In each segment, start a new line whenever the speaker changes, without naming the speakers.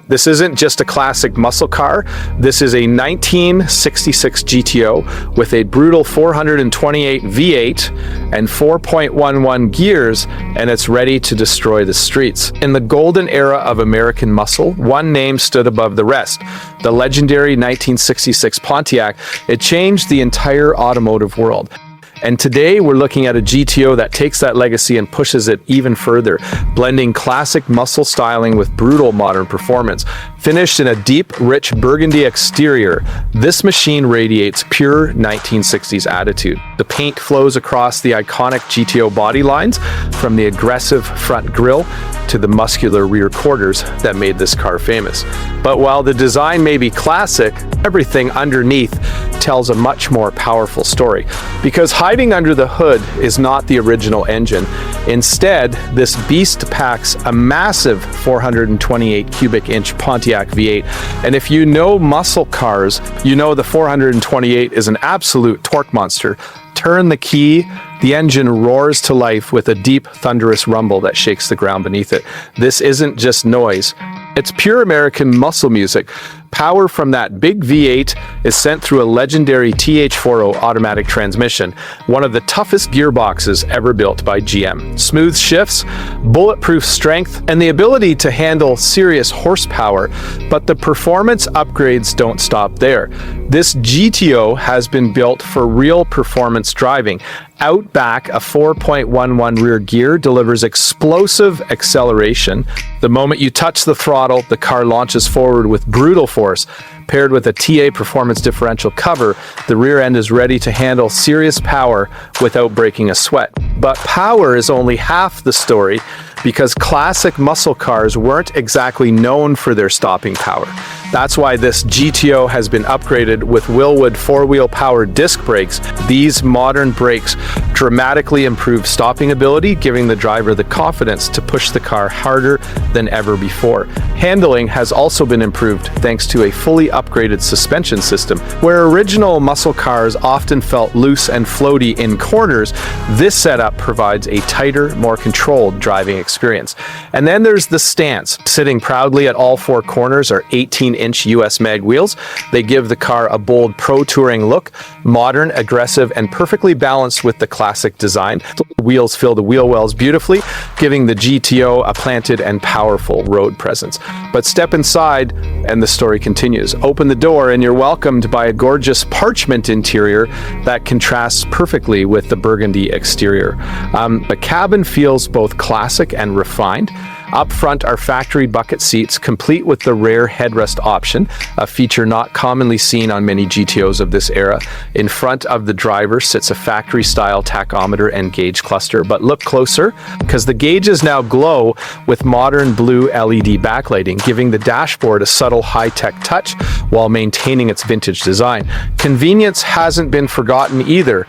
This isn't just a classic muscle car. This is a 1966 GTO with a brutal 428 V8 and 4.11 gears, and it's ready to destroy the streets. In the golden era of American muscle, one name stood above the rest. The legendary 1966 Pontiac. It changed the entire automotive world. And today we're looking at a GTO that takes that legacy and pushes it even further, blending classic muscle styling with brutal modern performance. Finished in a deep, rich burgundy exterior, this machine radiates pure 1960s attitude. The paint flows across the iconic GTO body lines, from the aggressive front grille to the muscular rear quarters that made this car famous. But while the design may be classic, everything underneath tells a much more powerful story. Because hiding under the hood is not the original engine. Instead, this beast packs a massive 428 cubic inch Pontiac V8. And if you know muscle cars, you know the 428 is an absolute torque monster. Turn the key, the engine roars to life with a deep, thunderous rumble that shakes the ground beneath it. This isn't just noise. It's pure American muscle music. Power from that big V8 is sent through a legendary TH40 automatic transmission, one of the toughest gearboxes ever built by GM. Smooth shifts, bulletproof strength, and the ability to handle serious horsepower. But the performance upgrades don't stop there. This GTO has been built for real performance driving. Out back, a 4.11 rear gear delivers explosive acceleration. The moment you touch the throttle, the car launches forward with brutal force. Paired with a TA performance differential cover, the rear end is ready to handle serious power without breaking a sweat. But power is only half the story, because classic muscle cars weren't exactly known for their stopping power. That's why this GTO has been upgraded with Wilwood four-wheel power disc brakes. These modern brakes dramatically improve stopping ability, giving the driver the confidence to push the car harder than ever before. Handling has also been improved thanks to a fully upgraded suspension system. Where original muscle cars often felt loose and floaty in corners, this setup provides a tighter, more controlled driving experience. And then there's the stance. Sitting proudly at all four corners are 18-inch US mag wheels. They give the car a bold pro touring look, modern, aggressive, and perfectly balanced with the classic design. The wheels fill the wheel wells beautifully, giving the GTO a planted and powerful road presence. But step inside and the story continues. Open the door and you're welcomed by a gorgeous Parchment interior that contrasts perfectly with the Burgundy exterior. The cabin feels both classic and refined. Up front are factory bucket seats, complete with the rare headrest option, a feature not commonly seen on many GTOs of this era. In front of the driver sits a factory-style tachometer and gauge cluster. But look closer, because the gauges now glow with modern blue LED backlighting, giving the dashboard a subtle high-tech touch while maintaining its vintage design. Convenience hasn't been forgotten either.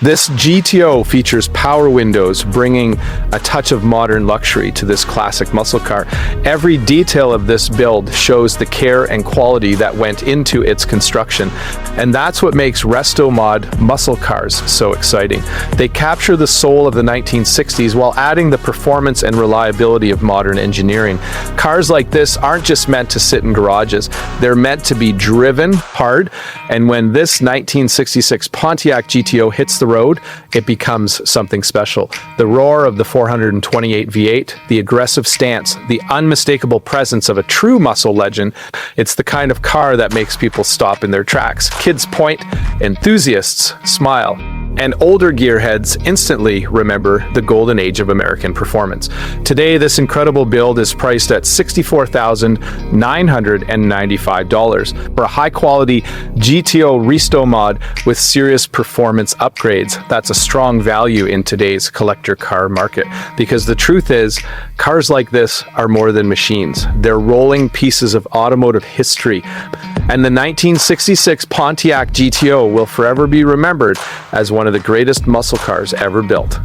This GTO features power windows, bringing a touch of modern luxury to this classic muscle car. Every detail of this build shows the care and quality that went into its construction. And that's what makes Restomod muscle cars so exciting. They capture the soul of the 1960s while adding the performance and reliability of modern engineering. Cars like this aren't just meant to sit in garages. They're meant to be driven hard. And when this 1966 Pontiac GTO hits the road, it becomes something special. The roar of the 428 V8, the aggressive stance, the unmistakable presence of a true muscle legend. It's the kind of car that makes people stop in their tracks. Kids point, enthusiasts smile, and older gearheads instantly remember the golden age of American performance. Today, this incredible build is priced at $64,995 for a high-quality GTO Restomod with serious performance upgrades. That's a strong value in today's collector car market, because the truth is, cars like this are more than machines. They're rolling pieces of automotive history. And the 1966 Pontiac GTO will forever be remembered as one of the greatest muscle cars ever built.